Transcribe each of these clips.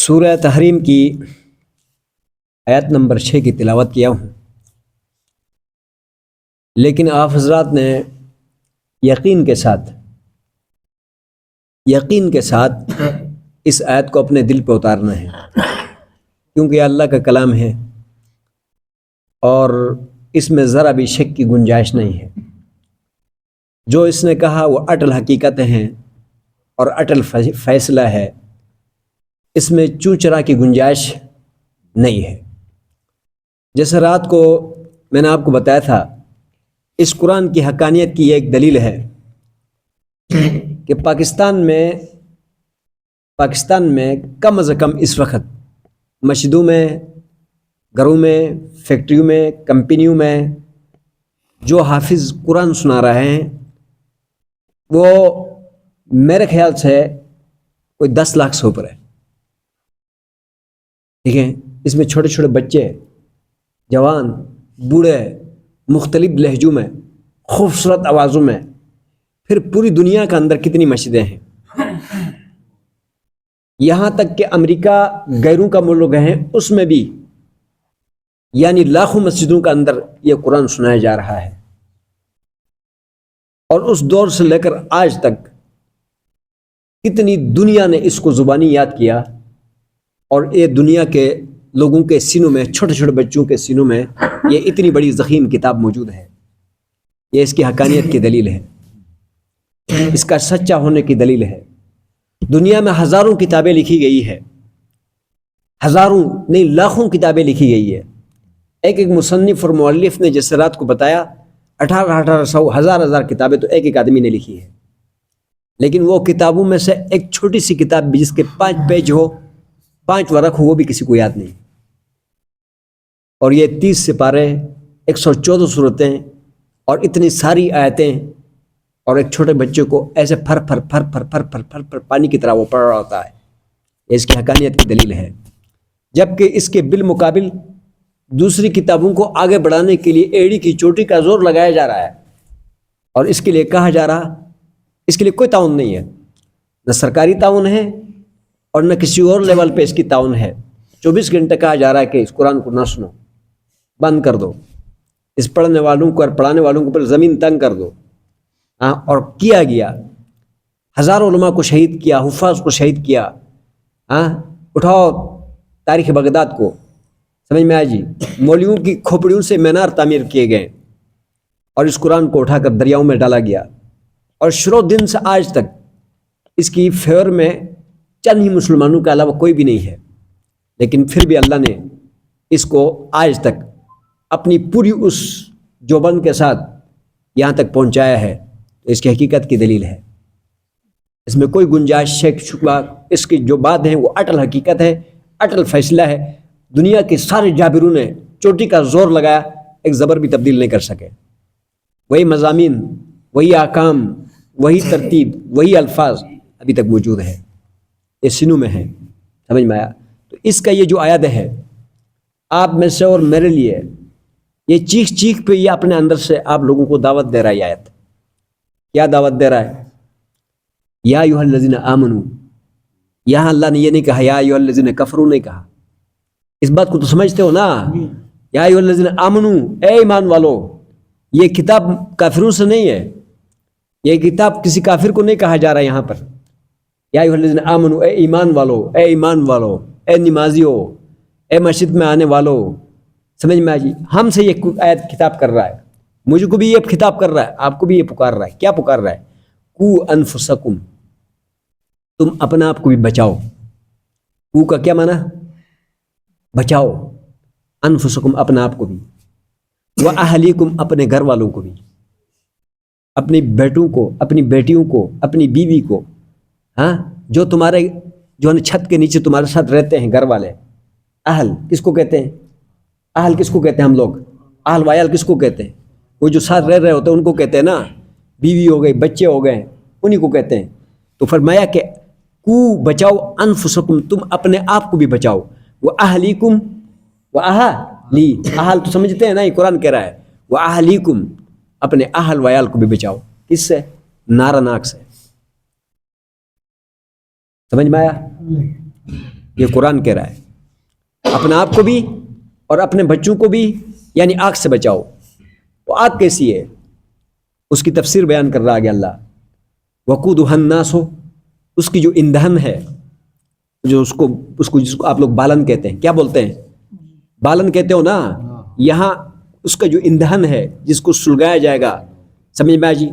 سورہ تحریم کی آیت نمبر 6 کی تلاوت کیا ہوں، لیکن آپ حضرات نے یقین کے ساتھ اس آیت کو اپنے دل پہ اتارنا ہے، کیونکہ یہ اللہ کا کلام ہے اور اس میں ذرا بھی شک کی گنجائش نہیں ہے۔ جو اس نے کہا وہ اٹل حقیقت ہیں اور اٹل فیصلہ ہے، اس میں چوں چرا کی گنجائش نہیں ہے۔ جیسے رات کو میں نے آپ کو بتایا تھا، اس قرآن کی حقانیت کی ایک دلیل ہے کہ پاکستان میں کم از کم اس وقت مسجدوں میں، گھروں میں، فیکٹریوں میں، کمپنیوں میں جو حافظ قرآن سنا رہے ہیں وہ میرے خیال سے کوئی 10 لاکھ سے اوپر ہے۔ ٹھیک ہے، اس میں چھوٹے چھوٹے بچے، جوان، بوڑھے، مختلف لہجوں میں، خوبصورت آوازوں میں، پھر پوری دنیا کے اندر کتنی مسجدیں ہیں، یہاں تک کہ امریکہ غیروں کا ملک ہیں، اس میں بھی یعنی لاکھوں مسجدوں کے اندر یہ قرآن سنایا جا رہا ہے۔ اور اس دور سے لے کر آج تک کتنی دنیا نے اس کو زبانی یاد کیا، اور یہ دنیا کے لوگوں کے سینوں میں، چھوٹے چھوٹے بچوں کے سینوں میں یہ اتنی بڑی ضخیم کتاب موجود ہے۔ یہ اس کی حقانیت کی دلیل ہے، اس کا سچا ہونے کی دلیل ہے۔ دنیا میں ہزاروں کتابیں لکھی گئی ہے، ہزاروں نہیں لاکھوں کتابیں لکھی گئی ہے۔ ایک مصنف اور مؤلف نے جیسے رات کو بتایا 1800 ہزار کتابیں تو ایک آدمی نے لکھی ہے، لیکن وہ کتابوں میں سے ایک چھوٹی سی کتاب بھی جس کے 5 پیج ہو، 5 ورق ہو، وہ بھی کسی کو یاد نہیں۔ اور یہ 30 سپارے، 114 سورتیں اور اتنی ساری آیتیں، اور ایک چھوٹے بچے کو ایسے پھر پانی کی طرح وہ پڑھ رہا ہوتا ہے۔ یہ اس کی حقانیت کی دلیل ہے۔ جبکہ اس کے بالمقابل دوسری کتابوں کو آگے بڑھانے کے لیے ایڑی کی چوٹی کا زور لگایا جا رہا ہے، اور اس کے لیے کہا جا رہا، اس کے لیے کوئی تعاون نہیں ہے، نہ سرکاری تعاون ہے اور نہ کسی اور لیول پہ اس کی تعاون ہے۔ 24 گھنٹے کہا جا رہا ہے کہ اس قرآن کو نہ سنو، بند کر دو، اس پڑھنے والوں کو اور پڑھانے والوں کو پر زمین تنگ کر دو۔ اور کیا گیا، ہزاروں علماء کو شہید کیا، حفاظ کو شہید کیا۔ اٹھاؤ تاریخ بغداد کو، سمجھ میں آیا جی؟ مولویوں کی کھوپڑیوں سے مینار تعمیر کیے گئے اور اس قرآن کو اٹھا کر دریاؤں میں ڈالا گیا، اور شروع دن سے آج تک اس کی فیور میں چند ہی مسلمانوں کے علاوہ کوئی بھی نہیں ہے، لیکن پھر بھی اللہ نے اس کو آج تک اپنی پوری اس جوبن کے ساتھ یہاں تک پہنچایا ہے۔ تو اس کی حقیقت کی دلیل ہے، اس میں کوئی گنجائش شک شبہ، اس کی جو بات ہے وہ اٹل حقیقت ہے، اٹل فیصلہ ہے۔ دنیا کے سارے جابروں نے چوٹی کا زور لگایا، ایک زبر بھی تبدیل نہیں کر سکے۔ وہی مضامین، وہی احکام، وہی ترتیب، وہی الفاظ ابھی تک موجود ہے، یہ سینوں میں ہے۔ سمجھ میں آیا؟ تو اس کا یہ جو آیت ہے، آپ میں سے اور میرے لیے یہ چیخ پہ یہ اپنے اندر سے آپ لوگوں کو دعوت دے رہا ہے۔ یہ آیت کیا دعوت دے رہا ہے؟ یا ایھا الذین آمنو، یہاں اللہ نے یہ نہیں کہا یا ایھا الذین کفروا، نہیں کہا۔ اس بات کو تو سمجھتے ہو نا؟ یا ایھا الذین آمنو، اے ایمان والو، یہ کتاب کافروں سے نہیں ہے، یہ کتاب کسی کافر کو نہیں کہا جا رہا یہاں پر۔ یا ایھا الذین آمنو، اے ایمان والو، اے ایمان والو، اے نمازیو، اے مسجد میں آنے والو، سمجھ میں آجی؟ ہم سے یہ آیت خطاب کر رہا ہے، مجھ کو بھی یہ خطاب کر رہا ہے، آپ کو بھی یہ پکار رہا ہے۔ کیا پکار رہا ہے؟ قوا انفسکم، تم اپنا آپ کو بھی بچاؤ۔ قوا کا کیا معنی؟ بچاؤ، انفسکم اپنا آپ کو بھی، واہلیکم اپنے گھر والوں کو بھی، اپنی بیٹوں کو، اپنی بیٹیوں کو، اپنی بیوی کو، جو تمہارے جو چھت کے نیچے تمہارے ساتھ رہتے ہیں، گھر والے۔ اہل کس کو کہتے ہیں؟ اہل کس کو کہتے ہیں ہم لوگ؟ اہل ویال کس کو کہتے ہیں؟ وہ جو ساتھ رہ رہے ہوتے ہیں ان کو کہتے ہیں نا، بیوی ہو گئی، بچے ہو گئے، انہی کو کہتے ہیں۔ تو فرمایا کہ کو بچاؤ، انفسکم تم اپنے آپ کو بھی بچاؤ، واہلیکم، واہلی، اہل تو سمجھتے ہیں نا، یہ قرآن کہہ رہا ہے واہلیکم، اپنے اہل ویال کو بھی بچاؤ۔ کس سے؟ نارا ناک سے۔ سمجھ میں آیا؟ یہ قرآن کہہ رہا ہے، اپنے آپ کو بھی اور اپنے بچوں کو بھی یعنی آگ سے بچاؤ۔ وہ آگ کیسی ہے اس کی تفسیر بیان کر رہا ہے اللہ، وقودھا الناس، اس کی جو ایندھن ہے، جو اس کو جس کو آپ لوگ بالن کہتے ہیں، کیا بولتے ہیں؟ بالن کہتے ہو نا، یہاں اس کا جو ایندھن ہے جس کو سلگایا جائے گا، سمجھ میں آ جی،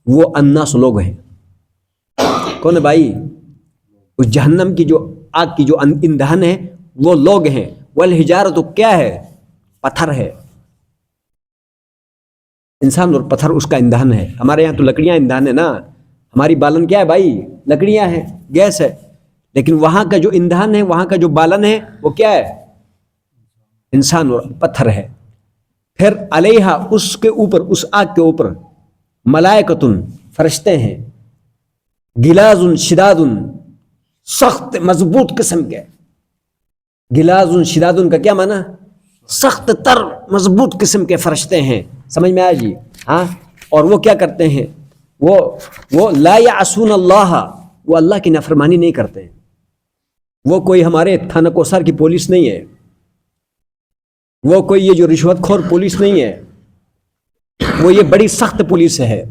وہ الناس لوگ ہیں۔ کون ہے بھائی؟ اس جہنم کی جو آگ کی جو ایندھن ہے وہ لوگ ہیں۔ والحجارہ تو کیا ہے؟ پتھر ہے، انسان اور پتھر اس کا ایندھن ہے۔ ہمارے یہاں تو لکڑیاں ایندھن ہے نا، ہماری بالن کیا ہے بھائی؟ لکڑیاں ہیں، گیس ہے، لیکن وہاں کا جو ایندھن ہے، وہاں کا جو بالن ہے وہ کیا ہے؟ انسان اور پتھر ہے۔ پھر علیہا، اس کے اوپر، اس آگ کے اوپر، ملائکتن، فرشتے ہیں، غلاظ شداد، سخت مضبوط قسم کے۔ غلاظ شداد کا کیا معنی؟ سخت تر مضبوط قسم کے فرشتے ہیں، سمجھ میں آیا جی؟ ہاں، اور وہ کیا کرتے ہیں؟ وہ لا یعصون اللہ، وہ اللہ کی نافرمانی نہیں کرتے ہیں۔ وہ کوئی ہمارے تھانہ کوسر کی پولیس نہیں ہے، وہ کوئی یہ جو رشوت خور پولیس نہیں ہے، وہ یہ بڑی سخت پولیس ہے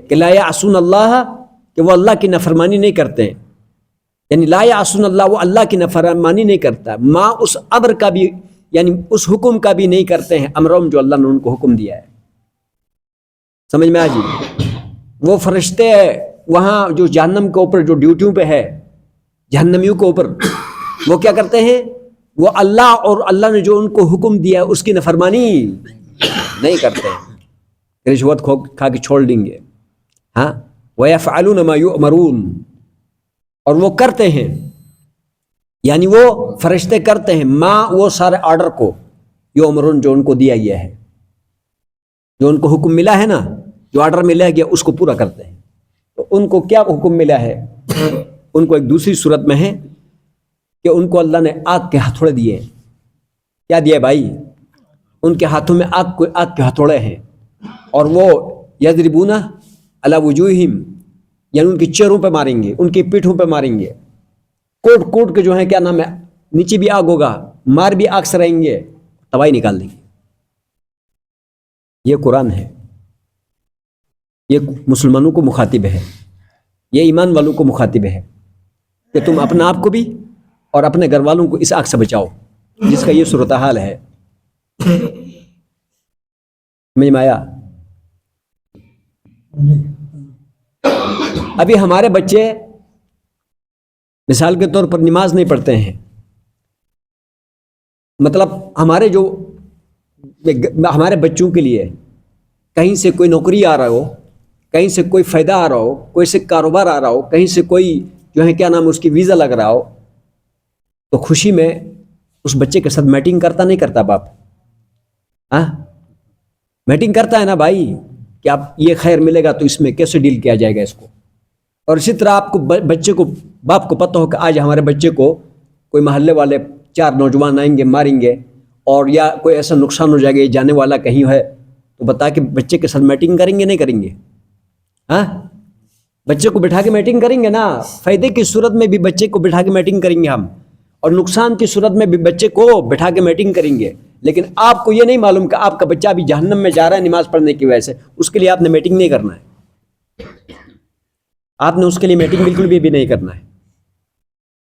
کہ لا یعصون اللہ، کہ وہ اللہ کی نافرمانی نہیں کرتے ہیں، یعنی لا یعصون اللہ، وہ اللہ کی نافرمانی نہیں کرتا، ماں اس امر کا بھی یعنی اس حکم کا بھی نہیں کرتے ہیں، امرهم جو اللہ نے ان کو حکم دیا ہے، سمجھ میں آ جی؟ وہ فرشتے وہاں جو جہنم کے اوپر جو ڈیوٹیوں پہ ہے، جہنمیوں کے اوپر، وہ کیا کرتے ہیں؟ وہ اللہ اور اللہ نے جو ان کو حکم دیا ہے اس کی نافرمانی نہیں کرتے ہیں، رشوت کھا کے چھوڑ دیں گے، ہاں، وَيَفْعَلُونَ مَا يُؤْمَرُونَ، اور وہ کرتے ہیں، یعنی وہ فرشتے کرتے ہیں ماں، وہ سارے آرڈر کو، یؤمرون، جو ان کو دیا گیا ہے، جو ان کو حکم ملا ہے نا، جو آرڈر ملا گیا اس کو پورا کرتے ہیں۔ تو ان کو کیا حکم ملا ہے؟ ان کو ایک دوسری صورت میں ہے کہ ان کو اللہ نے آگ کے ہتھوڑے دیے۔ کیا دیا بھائی؟ ان کے ہاتھوں میں آگ کے ہتھوڑے ہیں، اور وہ یضربون علی وجوہہم، یعنی ان کی چہروں پہ ماریں گے، ان کی پیٹھوں پہ ماریں گے، کوٹ کوٹ کے جو ہے، کیا نام ہے، نیچے بھی آگ ہوگا، مار بھی آگ سے رہیں گے، تباہی نکال دیں گے۔ یہ قرآن ہے، یہ مسلمانوں کو مخاطب ہے، یہ ایمان والوں کو مخاطب ہے کہ تم اپنے آپ کو بھی اور اپنے گھر والوں کو اس آگ سے بچاؤ جس کا یہ صورتحال ہے۔ سمجھ میں آیا؟ ابھی ہمارے بچے مثال کے طور پر نماز نہیں پڑھتے ہیں، مطلب ہمارے بچوں کے لیے کہیں سے کوئی نوکری آ رہا ہو، کہیں سے کوئی فائدہ آ رہا ہو، کوئی سے کاروبار آ رہا ہو، کہیں سے کوئی جو ہے کیا نام اس کی ویزا لگ رہا ہو، تو خوشی میں اس بچے کے ساتھ میٹنگ کرتا نہیں کرتا باپ؟ ہاں، میٹنگ کرتا ہے نا بھائی، کہ آپ یہ خیر ملے گا تو اس میں کیسے ڈیل کیا جائے گا اس کو۔ اور اسی طرح آپ کو بچے کو، باپ کو پتہ ہو کہ آج ہمارے بچے کو کوئی محلے والے 4 نوجوان آئیں گے، ماریں گے، اور یا کوئی ایسا نقصان ہو جائے گا، یہ جانے والا کہیں ہے، تو بتا کہ بچے کے ساتھ میٹنگ کریں گے نہیں کریں گے؟ ہاں، بچے کو بٹھا کے میٹنگ کریں گے نا، فائدے کی صورت میں بھی بچے کو بٹھا کے میٹنگ کریں گے ہم، اور نقصان کی صورت میں بھی بچے کو بٹھا کے میٹنگ کریں گے۔ لیکن آپ کو یہ نہیں معلوم کہ آپ کا بچہ ابھی جہنم میں جا رہا ہے نماز پڑھنے کی وجہ سے، اس کے لیے آپ نے میٹنگ نہیں کرنا ہے، آپ نے اس کے لیے میٹنگ بالکل بھی نہیں کرنا ہے،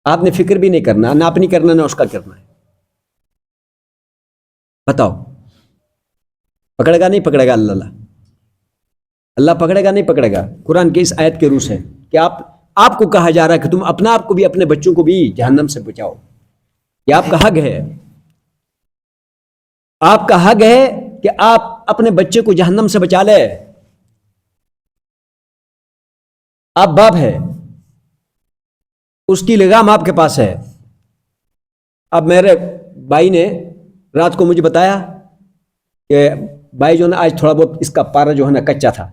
آپ نے فکر بھی نہیں کرنا، نہ اپنی کرنا نہ اس کا کرنا ہے۔ بتاؤ، پکڑے گا نہیں پکڑے گا اللہ پکڑے گا نہیں پکڑے گا؟ قرآن کی اس آیت کے روح سے کہ آپ کو کہا جا رہا ہے کہ تم اپنا آپ کو بھی اپنے بچوں کو بھی جہنم سے بچاؤ، یہ آپ کا حق ہے، آپ کا حق ہے کہ آپ اپنے بچے کو جہنم سے بچا لے۔ آپ باپ ہے، اس کی لگام آپ کے پاس ہے۔ اب میرے بھائی نے رات کو مجھے بتایا کہ بھائی جو ہے نا آج تھوڑا بہت اس کا پارا جو ہے نا کچا تھا،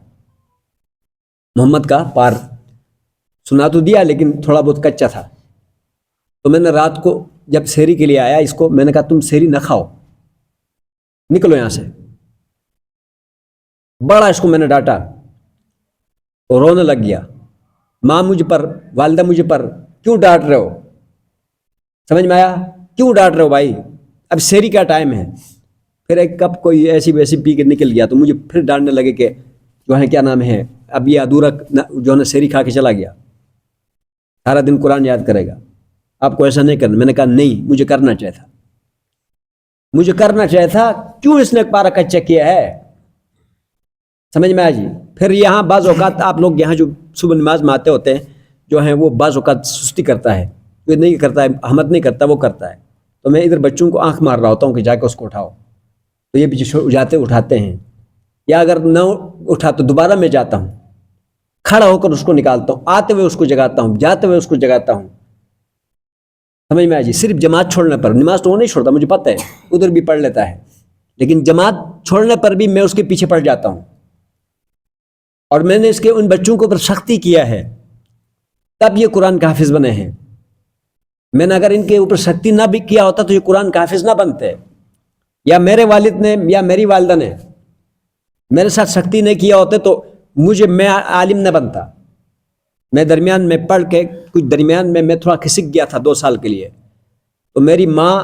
محمد کا پار سنا تو دیا لیکن تھوڑا بہت کچا تھا، تو میں نے رات کو جب سحری کے لیے آیا اس کو، میں نے کہا تم سحری نہ کھاؤ، نکلو یہاں سے۔ بڑا اس کو میں نے ڈانٹا، وہ رونے لگ گیا، ماں مجھ پر، والدہ مجھ پر کیوں ڈانٹ رہے ہو؟ سمجھ میں آیا؟ کیوں ڈانٹ رہے ہو بھائی؟ اب سحری کا ٹائم ہے. پھر ایک کپ کوئی ایسی ویسی پی کے نکل گیا تو مجھے پھر ڈانٹنے لگے کہ جو ہے کیا نام ہے اب یہ ادھورا جو ہے نا سحری کھا کے چلا گیا, سارا دن قرآن یاد کرے گا, آپ کو ایسا نہیں کرنا. میں نے کہا نہیں, مجھے کرنا چاہیے تھا, مجھے کرنا چاہیے تھا. کیوں اس نے پارا کچا کیا ہے؟ سمجھ میں آیا جی؟ پھر یہاں بعض اوقات آپ لوگ یہاں جو صبح نماز میں آتے ہوتے ہیں جو ہیں وہ بعض اوقات سستی کرتا ہے, وہ نہیں کرتا ہے, احمد نہیں کرتا, وہ کرتا ہے. تو میں ادھر بچوں کو آنکھ مار رہا ہوتا ہوں کہ جا کے اس کو اٹھاؤ, تو یہ پیچھے جاتے اٹھاتے ہیں, یا اگر نہ اٹھا تو دوبارہ میں جاتا ہوں, کھڑا ہو کر اس کو نکالتا ہوں, آتے ہوئے اس کو جگاتا ہوں, جاتے ہوئے اس کو جگاتا ہوں. سمجھ میں آیا جی؟ صرف جماعت چھوڑنے پر, نماز تو وہ نہیں چھوڑتا, مجھے پتہ ہے ادھر بھی پڑھ لیتا ہے, لیکن جماعت چھوڑنے پر بھی میں اس کے پیچھے پڑ جاتا ہوں. اور میں نے اس کے ان بچوں کے اوپر سختی کیا ہے, تب یہ قرآن کا حافظ بنے ہیں. میں نے اگر ان کے اوپر سختی نہ بھی کیا ہوتا تو یہ قرآن کا حافظ نہ بنتے, یا میرے والد نے یا میری والدہ نے میرے ساتھ سختی نہیں کیا ہوتے تو میں عالم نہ بنتا. میں درمیان میں پڑھ کے کچھ درمیان میں تھوڑا کھسک گیا تھا 2 سال کے لیے, تو میری ماں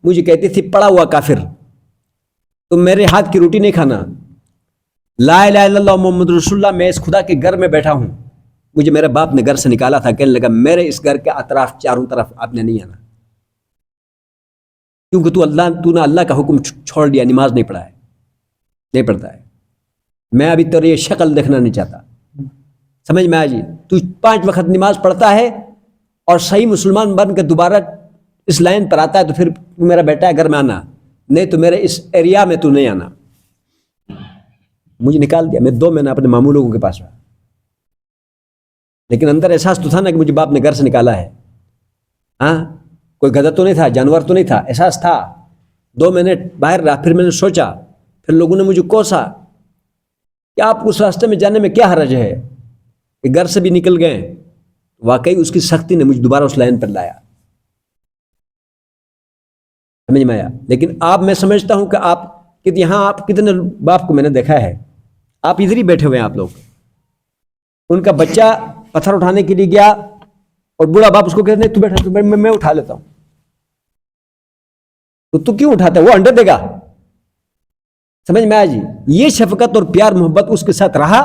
مجھے کہتی تھی پڑا ہوا کافر, تو میرے ہاتھ کی روٹی نہیں کھانا. لا الہ الا اللہ محمد رسول اللہ, میں اس خدا کے گھر میں بیٹھا ہوں. مجھے میرے باپ نے گھر سے نکالا تھا, کہنے لگا میرے اس گھر کے اطراف چاروں طرف آپ نے نہیں آنا, کیونکہ تو نے اللہ کا حکم چھوڑ دیا, نماز نہیں پڑھا ہے, نہیں پڑھتا ہے. میں ابھی تیری یہ شکل دیکھنا نہیں چاہتا. سمجھ میں آیا جی؟ تو 5 وقت نماز پڑھتا ہے اور صحیح مسلمان بن کے دوبارہ اس لائن پر آتا ہے, تو پھر میرا بیٹا ہے گھر میں آنا, نہیں تو میرے اس ایریا میں تو نہیں آنا. مجھے نکال دیا, میں 2 مہینے اپنے ماموں لوگوں کے پاس رہا, لیکن اندر احساس تو تھا نا کہ مجھے باپ نے گھر سے نکالا ہے. ہاں, کوئی گدھا تو نہیں تھا, جانور تو نہیں تھا, احساس تھا. 2 مہینے باہر رہا, پھر میں نے سوچا, پھر لوگوں نے مجھے کوسا کہ آپ اس راستے میں جانے میں کیا حرج ہے, کہ گھر سے بھی نکل گئے. واقعی اس کی سختی نے مجھے دوبارہ اس لائن پر لایا. سمجھ میں آیا؟ لیکن آپ, میں سمجھتا ہوں کہ آپ یہاں آپ کتنے باپ کو میں نے دیکھا ہے, آپ ادھر ہی بیٹھے ہوئے ہیں, آپ لوگ, ان کا بچہ پتھر اٹھانے کے لیے گیا اور بوڑھا باپ اس کو کہتے ہیں تو بیٹھا, میں اٹھا لیتا ہوں. تو کیوں اٹھاتا ہے؟ وہ انڈے دے گا. سمجھ میں آیا جی؟ یہ شفقت اور پیار محبت اس کے ساتھ رہا,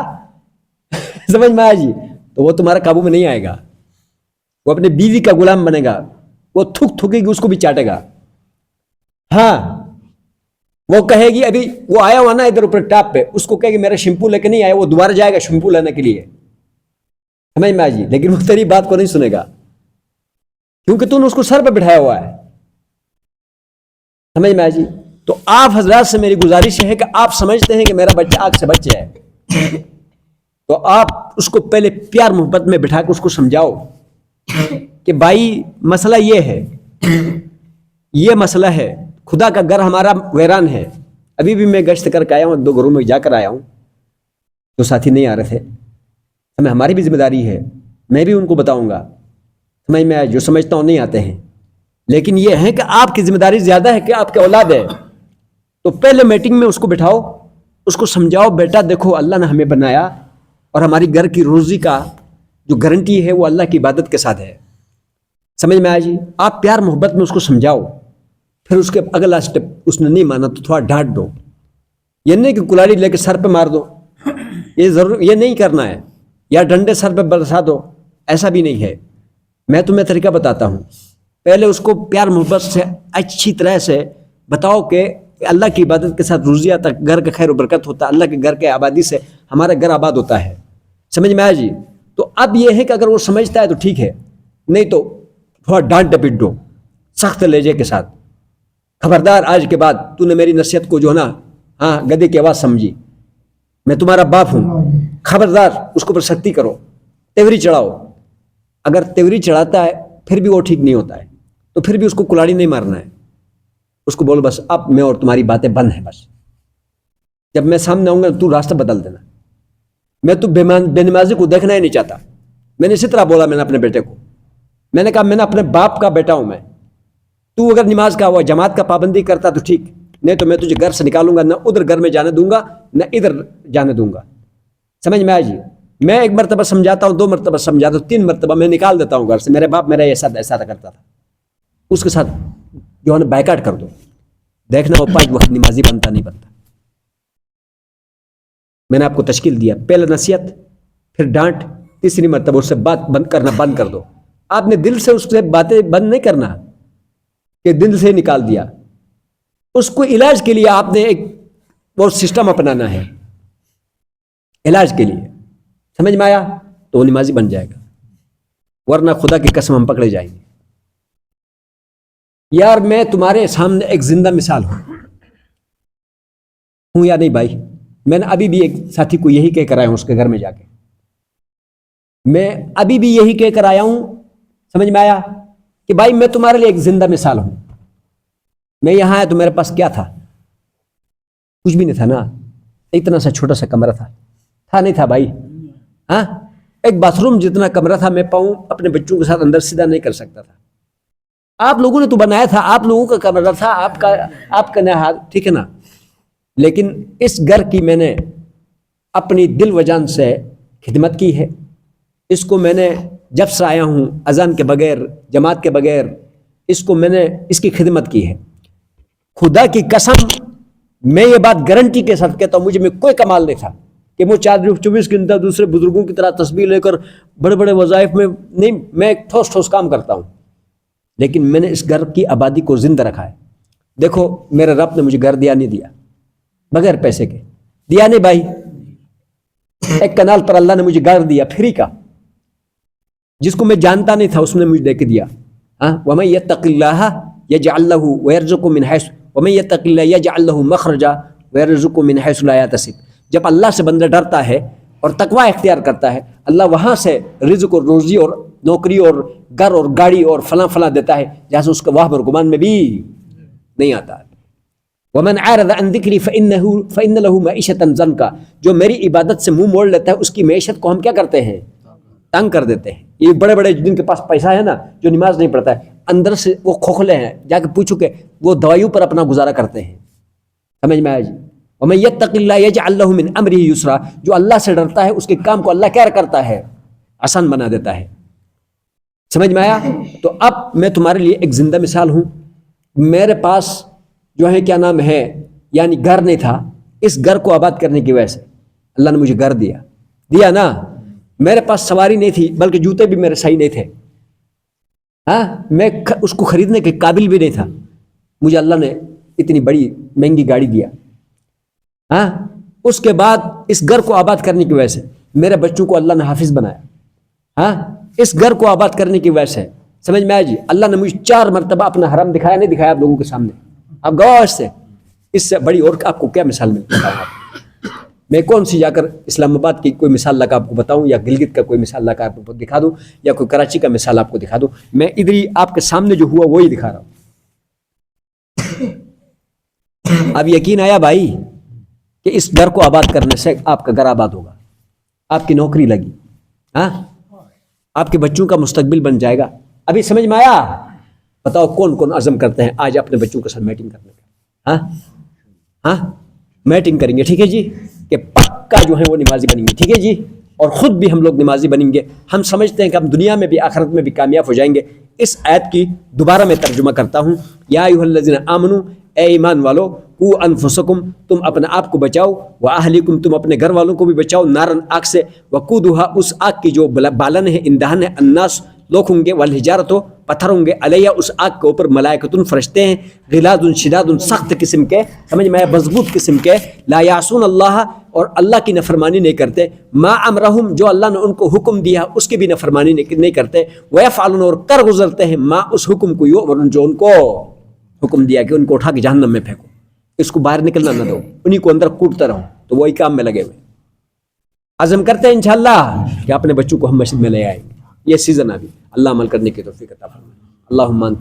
سمجھ میں آیا جی, تو وہ تمہارے قابو میں نہیں آئے گا. وہ اپنے بیوی کا غلام بنے گا, وہ تھکے گی اس کو بھی چاٹے گا. ہاں, وہ کہے گی ابھی وہ آیا ہوا نا ادھر اوپر ٹاپ پہ, اس کو کہے گی میرا شیمپو لے کے نہیں آیا, وہ دوبارہ جائے گا شیمپو لینے کے لیے. سمجھ میں آیا جی؟ لیکن وہ تیری بات کو نہیں سنے گا, کیونکہ تو نے اس کو سر پہ بٹھایا ہوا ہے. سمجھ میں آیا جی؟ تو آپ حضرات سے میری گزارش ہے کہ آپ سمجھتے ہیں کہ میرا بچہ آگ سے بچہ ہے, تو آپ اس کو پہلے پیار محبت میں بٹھا کے اس کو سمجھاؤ کہ بھائی مسئلہ یہ ہے, یہ مسئلہ ہے, خدا کا گھر ہمارا ویران ہے. ابھی بھی میں گشت کر کے آیا ہوں, 2 گھروں میں جا کر آیا ہوں, جو ساتھی نہیں آ رہے تھے. ہماری بھی ذمہ داری ہے, میں بھی ان کو بتاؤں گا. سمجھ میں جو سمجھتا ہوں نہیں آتے ہیں, لیکن یہ ہے کہ آپ کی ذمہ داری زیادہ ہے کہ آپ کے اولاد ہے. تو پہلے میٹنگ میں اس کو بٹھاؤ, اس کو سمجھاؤ بیٹا دیکھو اللہ نے ہمیں بنایا اور ہماری گھر کی روزی کا جو گارنٹی ہے وہ اللہ کی عبادت کے ساتھ ہے. سمجھ میں آیا جی؟ آپ پیار محبت میں اس کو سمجھاؤ. پھر اس کے اگلا سٹیپ, اس نے نہیں مانا تو تھوڑا ڈانٹ دو. یہ نہیں کہ کلاڑی لے کے سر پہ مار دو, یہ نہیں کرنا ہے, یا ڈنڈے سر پہ برسا دو, ایسا بھی نہیں ہے. میں تمہیں طریقہ بتاتا ہوں. پہلے اس کو پیار محبت سے اچھی طرح سے بتاؤ کہ اللہ کی عبادت کے ساتھ روزی آتا, گھر کا خیر و برکت ہوتا, اللہ کے گھر کے آبادی سے ہمارا گھر آباد ہوتا ہے. سمجھ میں آیا جی؟ تو اب یہ ہے کہ اگر وہ سمجھتا ہے تو ٹھیک ہے, نہیں تو تھوڑا ڈانٹ ڈپٹ دو سخت لہجے کے ساتھ. خبردار, آج کے بعد تو نے میری نصیحت کو جو ہے نا, ہاں گدے کی آواز سمجھی, میں تمہارا باپ ہوں, خبردار اس کو پر سختی کرو, تیوری چڑھاؤ. اگر تیوری چڑھاتا ہے پھر بھی وہ ٹھیک نہیں ہوتا ہے, تو پھر بھی اس کو کلاڑی نہیں مارنا ہے. اس کو بولو بس اب میں اور تمہاری باتیں بند ہیں, بس جب میں سامنے آؤں گا تو راستہ بدل دینا. میں تو بے نمازی کو دیکھنا ہی نہیں چاہتا. میں نے اسی طرح بولا, میں نے اپنے بیٹے کو, میں نے کہا میں نے اپنے باپ کا بیٹا ہوں, تو اگر نماز کا ہوا جماعت کا پابندی کرتا تو ٹھیک, نہیں تو میں تجھے گھر سے نکالوں گا, نہ ادھر گھر میں جانے دوں گا نہ ادھر جانے دوں گا. سمجھ میں آیا جی؟ میں 1 مرتبہ سمجھاتا ہوں, 2 مرتبہ سمجھاتا ہوں, 3 مرتبہ میں نکال دیتا ہوں گھر سے. میرے باپ میرا ایسا کرتا تھا, اس کے ساتھ جو ہے نا بائیکاٹ کر دو، دیکھنا وہ 5 وقت نمازی بنتا نہیں بنتا۔ میں نے آپ کو تشکیل دیا، پہلے نصیحت، پھر ڈانٹ، تیسری مرتبہ اس سے بات کرنا بند کر دو۔ آپ نے دل سے اس سے باتیں بند نہیں کرنا کہ دل سے نکال دیا، اس کو علاج کے لیے آپ نے ایک وہ سسٹم اپنانا ہے علاج کے لیے، سمجھ میں آیا؟ تو وہ نمازی بن جائے گا، ورنہ خدا کی قسم ہم پکڑے جائیں گے۔ یار میں تمہارے سامنے ایک زندہ مثال ہوں یا نہیں بھائی؟ میں نے ابھی بھی ایک ساتھی کو یہی کہہ کر آیا ہوں، اس کے گھر میں جا کے میں ابھی بھی یہی کہہ کر آیا ہوں، سمجھ میں آیا کہ بھائی میں تمہارے لیے ایک زندہ مثال ہوں۔ میں یہاں آیا تو میرے پاس کیا تھا؟ کچھ بھی نہیں تھا نا، اتنا سا چھوٹا سا کمرہ تھا نہیں تھا بھائی؟ ہاں، ایک باتھ روم جتنا کمرہ تھا، میں پاؤں اپنے بچوں کے ساتھ اندر سیدھا نہیں کر سکتا تھا۔ آپ لوگوں نے تو بنایا تھا، آپ لوگوں کا کمرہ تھا، آپ کا نہاد، ٹھیک ہے نا؟ لیکن اس گھر کی میں نے اپنی دل و جان سے خدمت کی ہے۔ اس کو میں نے جب سے آیا ہوں اذان کے بغیر، جماعت کے بغیر، اس کو میں نے اس کی خدمت کی ہے۔ خدا کی قسم میں یہ بات گارنٹی کے ساتھ کہتا ہوں، مجھے میں کوئی کمال نہیں تھا کہ میں 24 گھنٹہ دوسرے بزرگوں کی طرح تسبیح لے کر بڑے بڑے وظائف میں نہیں، میں ایک ٹھوس کام کرتا ہوں، لیکن میں نے اس گھر کی آبادی کو زندہ رکھا ہے۔ دیکھو میرے رب نے مجھے گھر دیا نہیں دیا، بغیر پیسے کے دیا نہیں بھائی۔ ایک کنال پر اللہ نے مجھے گھر دیا فری کا، جس کو میں جانتا نہیں تھا اس نے مجھے دے کے دیا۔ وَمَن يَتَّقِ اللَّهَ يَجْعَلْ لَهُ وَيَرْزُقْهُ مِنْ حَيْثُ وَمَن يَتَّقِ اللَّهَ يَجْعَلْ لَهُ مَخْرَجًا وَيَرْزُقْهُ مِنْ حَيْثُ لَا يَحْتَسِبُ۔ جب اللہ سے بندہ ڈرتا ہے اور تقوی اختیار کرتا ہے، اللہ وہاں سے رزق اور روزی اور نوکری اور گھر اور گاڑی اور فلاں دیتا ہے جہاں سے اس کا وہم اور گمان میں بھی نہیں آتا۔ وَمَنْ أَعْرَضَ عَنْ ذِكْرِي فَإِنَّ لَهُ مَعِيشَةً ضَنْكًا، جو میری عبادت سے منہ موڑ لیتا ہے اس کی معیشت کو ہم کیا کرتے ہیں؟ تنگ کر دیتے ہیں۔ یہ بڑے بڑے جن کے پاس پیسہ ہے نا، جو نماز نہیں پڑھتا ہے، اندر سے وہ کھوکھلے ہیں، جا کے پوچھو کہ وہ دوائیوں پر اپنا گزارا کرتے ہیں، سمجھ میں آیا جی؟ وَمَن يَتَّقِ اللَّهَ يَجْعَلْ لَهُ مِنْ أَمْرِهِ يُسْرًا، جو اللہ سے ڈرتا ہے اس کے کام کو اللہ کیا کرتا ہے؟ آسان بنا دیتا ہے، سمجھ میں آیا؟ تو اب میں تمہارے لیے ایک زندہ مثال ہوں۔ میرے پاس جو ہے کیا نام ہے، یعنی گھر نہیں تھا، اس گھر کو آباد کرنے کی وجہ سے اللہ نے مجھے گھر دیا نا۔ میرے پاس سواری نہیں تھی، بلکہ جوتے بھی میرے صحیح نہیں تھے، میں اس کو خریدنے کے قابل بھی نہیں تھا، مجھے اللہ نے اتنی بڑی مہنگی گاڑی دیا۔ اس کے بعد اس گھر کو آباد کرنے کی وجہ سے میرے بچوں کو اللہ نے حافظ بنایا۔ اس گھر کو آباد کرنے کی وجہ سے سمجھ میں آیا جی؟ اللہ نے مجھے 4 مرتبہ اپنا حرم دکھایا نہیں دکھایا آپ لوگوں کے سامنے؟ آپ گواہ اس سے بڑی اور آپ کو کیا مثال ملتی ہے؟ میں کون سی جا کر اسلام آباد کی کوئی مثال لا کر آپ کو بتاؤں، یا گلگت کا کوئی مثال لا کر آپ کو دکھا دوں، یا کوئی کراچی کا مثال آپ کو دکھا دوں؟ میں ادھر ہی آپ کے سامنے جو ہوا وہی دکھا رہا ہوں۔ اب یقین آیا بھائی کہ اس گھر کو آباد کرنے سے آپ کا گھر آباد ہوگا، آپ کی نوکری لگی، آپ کے بچوں کا مستقبل بن جائے گا۔ ابھی سمجھ میں آیا؟ بتاؤ کون کون عزم کرتے ہیں آج اپنے بچوں کے ساتھ میٹنگ کرنے کا؟ میٹنگ کریں گے، ٹھیک ہے جی، کہ پکا جو ہے وہ نمازی بنیں گے، ٹھیک ہے جی، اور خود بھی ہم لوگ نمازی بنیں گے۔ ہم سمجھتے ہیں کہ ہم دنیا میں بھی آخرت میں بھی کامیاب ہو جائیں گے۔ اس آیت کی دوبارہ میں ترجمہ کرتا ہوں۔ یا ایھا الذین آمنوا، اے ایمان والو، قوا انفسکم، تم اپنے آپ کو بچاؤ، واہلکم، تم اپنے گھر والوں کو بھی بچاؤ، نارن، آگ سے، وقودھا، اس آگ کی جو بالن ہے، ایندھن ہے، الناس، لوگ ہوں گے، والحجارۃ، پتھر ہوں گے، علیہ، اس آگ کے اوپر، ملائکۃ، فرشتے ہیں، غلاظ شداد، سخت قسم کے، سمجھ میں مضبوط قسم کے، لا یعصون اللہ، اور اللہ کی نافرمانی نہیں کرتے، ما امرہم، جو اللہ نے ان کو حکم دیا اس کی بھی نافرمانی نہیں کرتے، ویفعلون، اور کر گزرتے ہیں، ما، اس حکم کو، یؤمرون، جو ان کو حکم دیا کہ ان کو اٹھا کے جہنم میں پھینکو، اس کو باہر نکلنا نہ دو، انہی کو اندر کوٹتا رہو، تو وہی کام میں لگے ہوئے عزم کرتے ہیں انشاءاللہ کہ اپنے بچوں کو ہم مسجد میں لے آئیں گے۔ یہ سیزن ابھی، اللہ عمل کرنے کی توفیق عطا فرمائے۔ اللہم